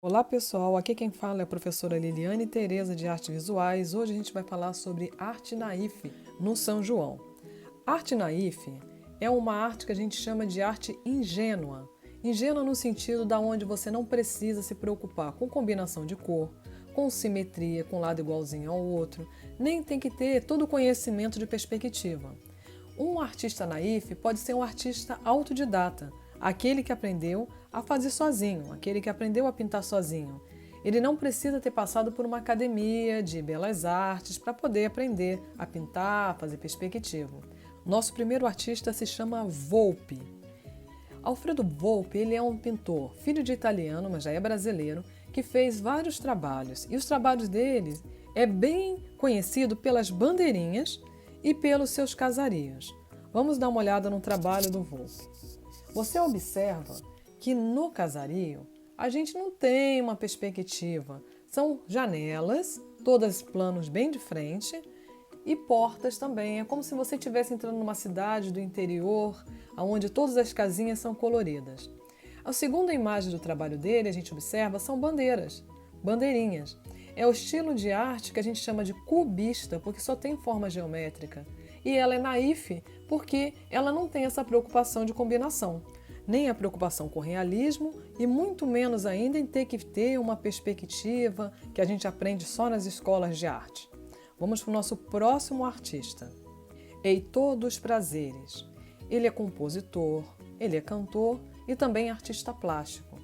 Olá pessoal, aqui quem fala é a professora Liliane Tereza de Artes Visuais. Hoje a gente vai falar sobre arte naif no São João. Arte naif é uma arte que a gente chama de arte ingênua. Ingênua no sentido da onde você não precisa se preocupar com combinação de cor, com simetria, com lado igualzinho ao outro, nem tem que ter todo o conhecimento de perspectiva. Um artista naif pode ser um artista autodidata, aquele que aprendeu a fazer sozinho, aquele que aprendeu a pintar sozinho. Ele não precisa ter passado por uma academia de belas artes para poder aprender a pintar, a fazer perspectiva. Nosso primeiro artista se chama Volpi. Alfredo Volpi, ele é um pintor, filho de italiano, mas já é brasileiro, que fez vários trabalhos. E os trabalhos dele é bem conhecido pelas bandeirinhas e pelos seus casarios. Vamos dar uma olhada no trabalho do Volpi. Você observa que no casario a gente não tem uma perspectiva. São janelas, todas planos bem de frente, e portas também. É como se você estivesse entrando numa cidade do interior, onde todas as casinhas são coloridas. A segunda imagem do trabalho dele, a gente observa, são bandeiras, bandeirinhas. É o estilo de arte que a gente chama de cubista, porque só tem forma geométrica. E ela é naif porque ela não tem essa preocupação de combinação, nem a preocupação com o realismo e muito menos ainda em ter que ter uma perspectiva que a gente aprende só nas escolas de arte. Vamos para o nosso próximo artista, Heitor dos Prazeres. Ele é compositor, ele é cantor e também artista plástico.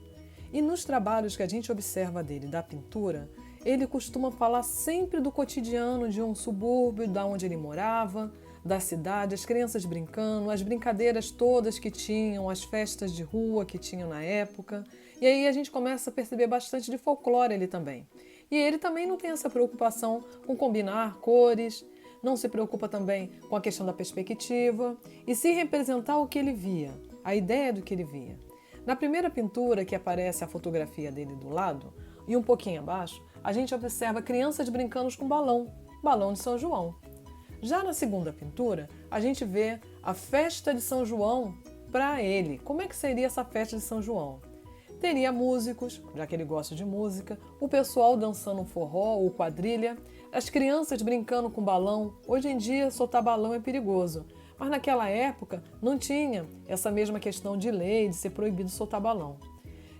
E nos trabalhos que a gente observa dele da pintura, ele costuma falar sempre do cotidiano de um subúrbio, da onde ele morava, da cidade, as crianças brincando, as brincadeiras todas que tinham, as festas de rua que tinham na época. E aí a gente começa a perceber bastante de folclore ali também. E ele também não tem essa preocupação com combinar cores, não se preocupa também com a questão da perspectiva e se representar o que ele via, a ideia do que ele via. Na primeira pintura, que aparece a fotografia dele do lado, e um pouquinho abaixo, a gente observa crianças brincando com balão de São João. Já na segunda pintura, a gente vê a festa de São João para ele. Como é que seria essa festa de São João? Teria músicos, já que ele gosta de música, o pessoal dançando um forró ou quadrilha, as crianças brincando com balão. Hoje em dia, soltar balão é perigoso, mas naquela época não tinha essa mesma questão de lei, de ser proibido soltar balão.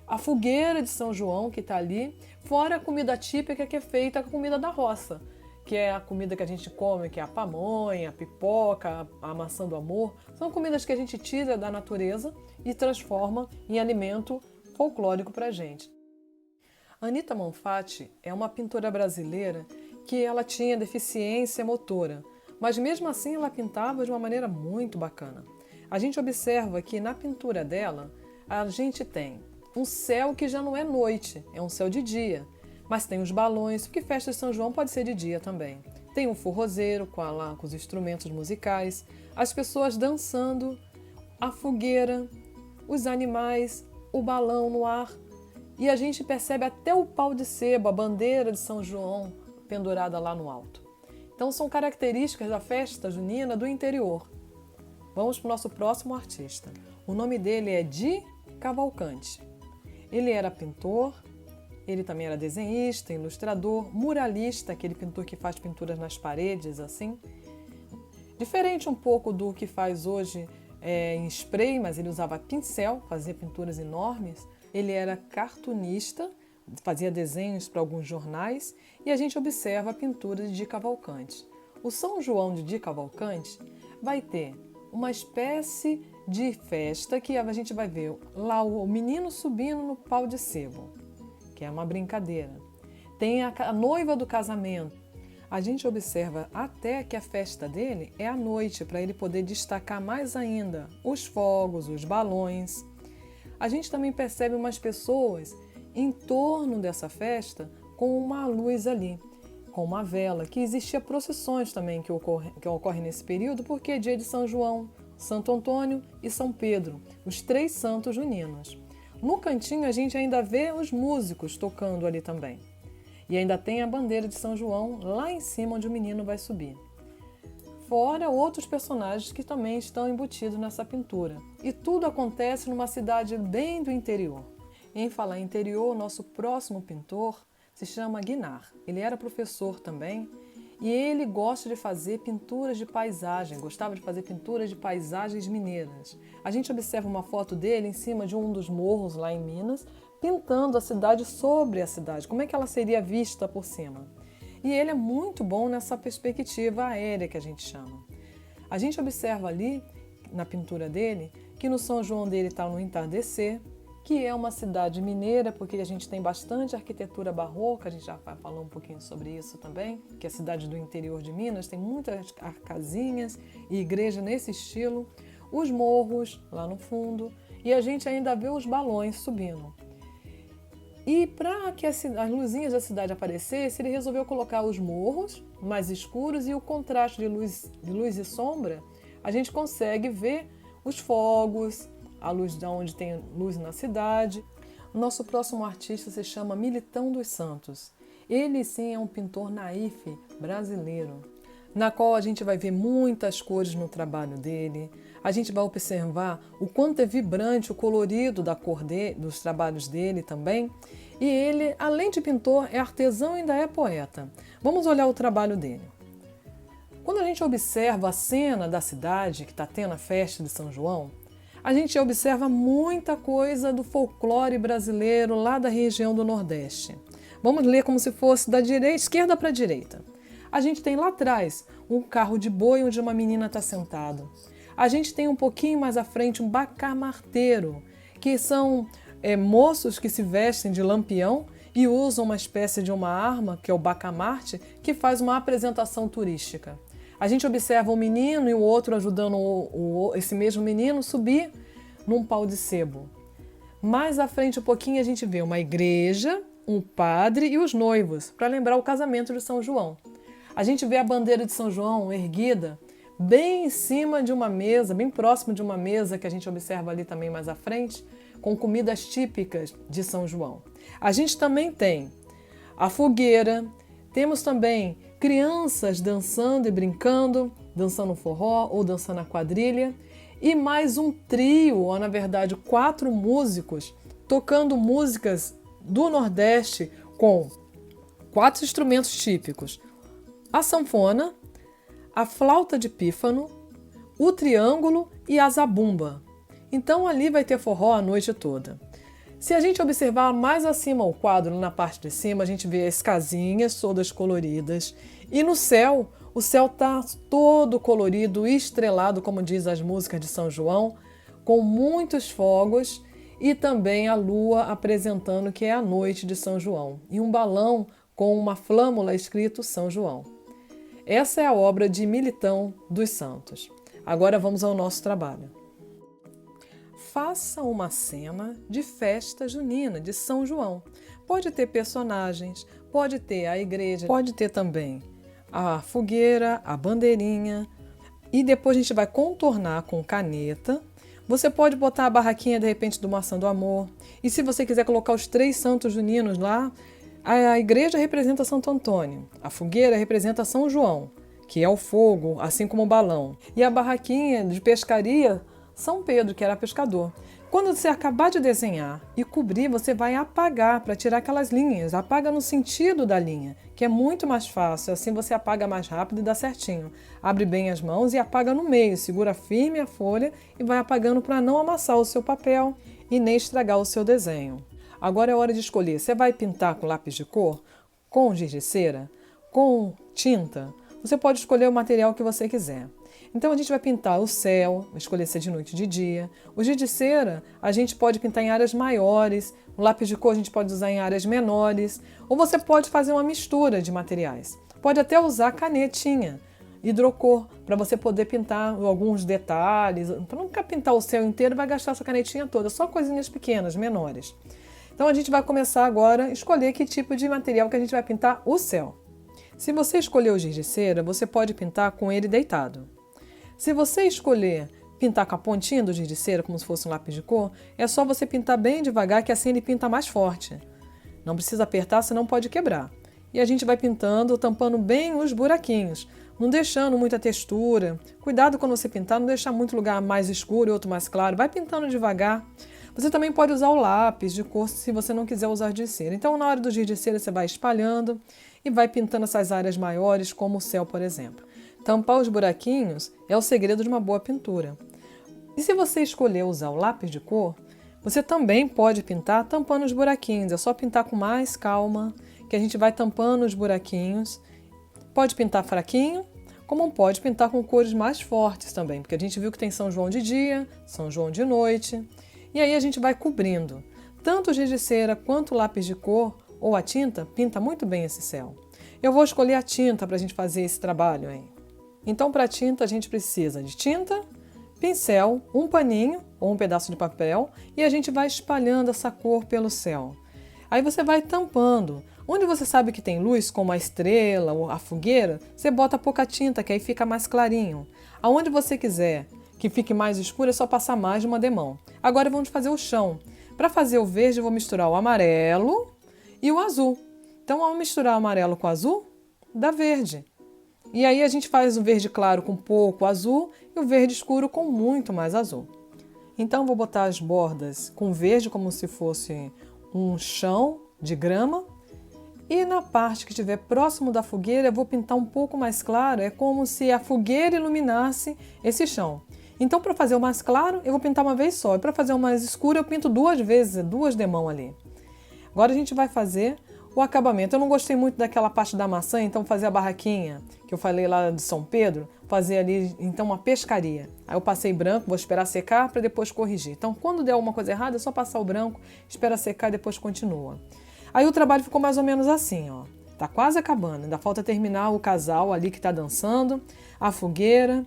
A fogueira de São João que está ali, fora a comida típica que é feita com a comida da roça, que é a comida que a gente come, que é a pamonha, a pipoca, a maçã do amor. São comidas que a gente tira da natureza e transforma em alimento folclórico para a gente. Anita Malfatti é uma pintora brasileira que ela tinha deficiência motora, mas mesmo assim ela pintava de uma maneira muito bacana. A gente observa que na pintura dela a gente tem um céu que já não é noite, é um céu de dia. Mas tem os balões, porque festa de São João pode ser de dia também. Tem o forrozeiro com os instrumentos musicais, as pessoas dançando, a fogueira, os animais, o balão no ar. E a gente percebe até o pau de sebo, a bandeira de São João pendurada lá no alto. Então são características da festa junina do interior. Vamos para o nosso próximo artista. O nome dele é Di Cavalcante. Ele era pintor, ele também era desenhista, ilustrador, muralista, aquele pintor que faz pinturas nas paredes, assim. Diferente um pouco do que faz hoje em spray, mas ele usava pincel, fazia pinturas enormes. Ele era cartunista, fazia desenhos para alguns jornais e a gente observa a pintura de Di Cavalcante. O São João de Di Cavalcante vai ter uma espécie de festa que a gente vai ver lá o menino subindo no pau de sebo, que é uma brincadeira. Tem a noiva do casamento. A gente observa até que a festa dele é à noite, para ele poder destacar mais ainda os fogos, os balões. A gente também percebe umas pessoas em torno dessa festa com uma luz ali, com uma vela, que existia procissões também que ocorrem nesse período, porque é dia de São João, Santo Antônio e São Pedro, os 3 santos juninos. No cantinho a gente ainda vê os músicos tocando ali também. E ainda tem a bandeira de São João lá em cima onde o menino vai subir. Fora outros personagens que também estão embutidos nessa pintura. E tudo acontece numa cidade bem do interior. Em falar em interior, nosso próximo pintor se chama Guinar. Ele era professor também e ele gosta de fazer pinturas de paisagem, gostava de fazer pinturas de paisagens mineiras. A gente observa uma foto dele em cima de um dos morros lá em Minas, pintando a cidade sobre a cidade, como é que ela seria vista por cima. E ele é muito bom nessa perspectiva aérea que a gente chama. A gente observa ali, na pintura dele, que no São João dele está no entardecer, que é uma cidade mineira, porque a gente tem bastante arquitetura barroca, a gente já falou um pouquinho sobre isso também, que a cidade do interior de Minas tem muitas casinhas e igreja nesse estilo, os morros lá no fundo, e a gente ainda vê os balões subindo. E para que as luzinhas da cidade aparecessem, ele resolveu colocar os morros mais escuros e o contraste de luz e sombra, a gente consegue ver os fogos, a luz de onde tem luz na cidade. O nosso próximo artista se chama Militão dos Santos. Ele sim é um pintor naif brasileiro, na qual a gente vai ver muitas cores no trabalho dele. A gente vai observar o quanto é vibrante o colorido da cor dos trabalhos dele também. E ele, além de pintor, é artesão e ainda é poeta. Vamos olhar o trabalho dele. Quando a gente observa a cena da cidade que está tendo a festa de São João, a gente observa muita coisa do folclore brasileiro lá da região do Nordeste. Vamos ler como se fosse da esquerda para a direita. A gente tem lá atrás um carro de boi onde uma menina está sentada. A gente tem um pouquinho mais à frente um bacamarteiro, que são moços que se vestem de lampião e usam uma espécie de uma arma, que é o bacamarte, que faz uma apresentação turística. A gente observa um menino e o outro ajudando esse mesmo menino subir num pau de sebo. Mais à frente um pouquinho a gente vê uma igreja, um padre e os noivos, para lembrar o casamento de São João. A gente vê a bandeira de São João erguida bem em cima de uma mesa, bem próximo de uma mesa que a gente observa ali também mais à frente, com comidas típicas de São João. A gente também tem a fogueira, temos também crianças dançando e brincando, dançando forró ou dançando a quadrilha, e mais um trio, ou na verdade 4 músicos, tocando músicas do Nordeste com 4 instrumentos típicos: a sanfona, a flauta de pífano, o triângulo e a zabumba. Então ali vai ter forró a noite toda. Se a gente observar mais acima o quadro, na parte de cima, a gente vê as casinhas todas coloridas. E no céu, o céu está todo colorido e estrelado, como diz as músicas de São João, com muitos fogos e também a lua apresentando que é a noite de São João. E um balão com uma flâmula escrito São João. Essa é a obra de Militão dos Santos. Agora vamos ao nosso trabalho. Faça uma cena de festa junina de São João. Pode ter personagens, pode ter a igreja, pode ter também a fogueira, a bandeirinha. E depois a gente vai contornar com caneta. Você pode botar a barraquinha, de repente, do Maçã do Amor. E se você quiser colocar os 3 santos juninos lá, a igreja representa Santo Antônio, a fogueira representa São João, que é o fogo, assim como o balão. E a barraquinha de pescaria, São Pedro, que era pescador. Quando você acabar de desenhar e cobrir, você vai apagar para tirar aquelas linhas. Apaga no sentido da linha, que é muito mais fácil. Assim você apaga mais rápido e dá certinho. Abre bem as mãos e apaga no meio. Segura firme a folha e vai apagando para não amassar o seu papel e nem estragar o seu desenho. Agora é hora de escolher. Você vai pintar com lápis de cor, com giz de cera, com tinta? Você pode escolher o material que você quiser. Então a gente vai pintar o céu, escolher se é de noite ou de dia. O giz de cera a gente pode pintar em áreas maiores, o lápis de cor a gente pode usar em áreas menores, ou você pode fazer uma mistura de materiais. Pode até usar canetinha, hidrocor, para você poder pintar alguns detalhes. Para não ficar pintar o céu inteiro, vai gastar essa canetinha toda, só coisinhas pequenas, menores. Então a gente vai começar agora a escolher que tipo de material que a gente vai pintar o céu. Se você escolher o giz de cera, você pode pintar com ele deitado. Se você escolher pintar com a pontinha do giz de cera, como se fosse um lápis de cor, é só você pintar bem devagar, que assim ele pinta mais forte. Não precisa apertar, senão pode quebrar. E a gente vai pintando, tampando bem os buraquinhos, não deixando muita textura. Cuidado quando você pintar, não deixar muito lugar mais escuro e outro mais claro. Vai pintando devagar. Você também pode usar o lápis de cor se você não quiser usar de cera. Então, na hora do giz de cera, você vai espalhando e vai pintando essas áreas maiores, como o céu, por exemplo. Tampar os buraquinhos é o segredo de uma boa pintura. E se você escolher usar o lápis de cor, você também pode pintar tampando os buraquinhos. É só pintar com mais calma, que a gente vai tampando os buraquinhos. Pode pintar fraquinho, como pode pintar com cores mais fortes também, porque a gente viu que tem São João de dia, São João de noite. E aí a gente vai cobrindo. Tanto o giz de cera quanto o lápis de cor ou a tinta pinta muito bem esse céu. Eu vou escolher a tinta para a gente fazer esse trabalho aí. Então, para a tinta, a gente precisa de tinta, pincel, um paninho ou um pedaço de papel e a gente vai espalhando essa cor pelo céu. Aí você vai tampando. Onde você sabe que tem luz, como a estrela ou a fogueira, você bota pouca tinta, que aí fica mais clarinho. Aonde você quiser que fique mais escuro, é só passar mais de uma demão. Agora vamos fazer o chão. Para fazer o verde, eu vou misturar o amarelo e o azul. Então, ao misturar o amarelo com o azul, dá verde. E aí a gente faz o verde claro com pouco azul e o verde escuro com muito mais azul. Então, vou botar as bordas com verde como se fosse um chão de grama. E na parte que estiver próximo da fogueira, eu vou pintar um pouco mais claro. É como se a fogueira iluminasse esse chão. Então, para fazer o mais claro, eu vou pintar uma vez só. E para fazer o mais escuro, eu pinto duas vezes, duas demãos ali. Agora a gente vai fazer o acabamento. Eu não gostei muito daquela parte da maçã, então fazer a barraquinha que eu falei lá de São Pedro, fazer ali então uma pescaria. Aí eu passei branco, vou esperar secar para depois corrigir. Então, quando der alguma coisa errada, é só passar o branco, espera secar e depois continua. Aí o trabalho ficou mais ou menos assim, ó. Tá quase acabando, ainda falta terminar o casal ali que tá dançando, a fogueira.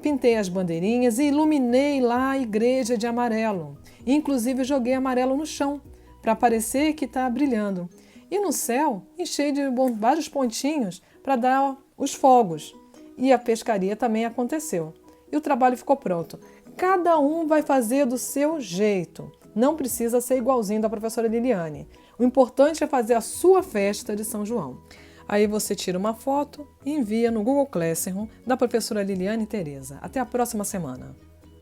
Pintei as bandeirinhas e iluminei lá a igreja de amarelo. Inclusive joguei amarelo no chão, para parecer que está brilhando. E no céu, enchei de vários pontinhos para dar os fogos. E a pescaria também aconteceu. E o trabalho ficou pronto. Cada um vai fazer do seu jeito. Não precisa ser igualzinho da professora Liliane. O importante é fazer a sua festa de São João. Aí você tira uma foto e envia no Google Classroom da professora Liliane Tereza. Até a próxima semana.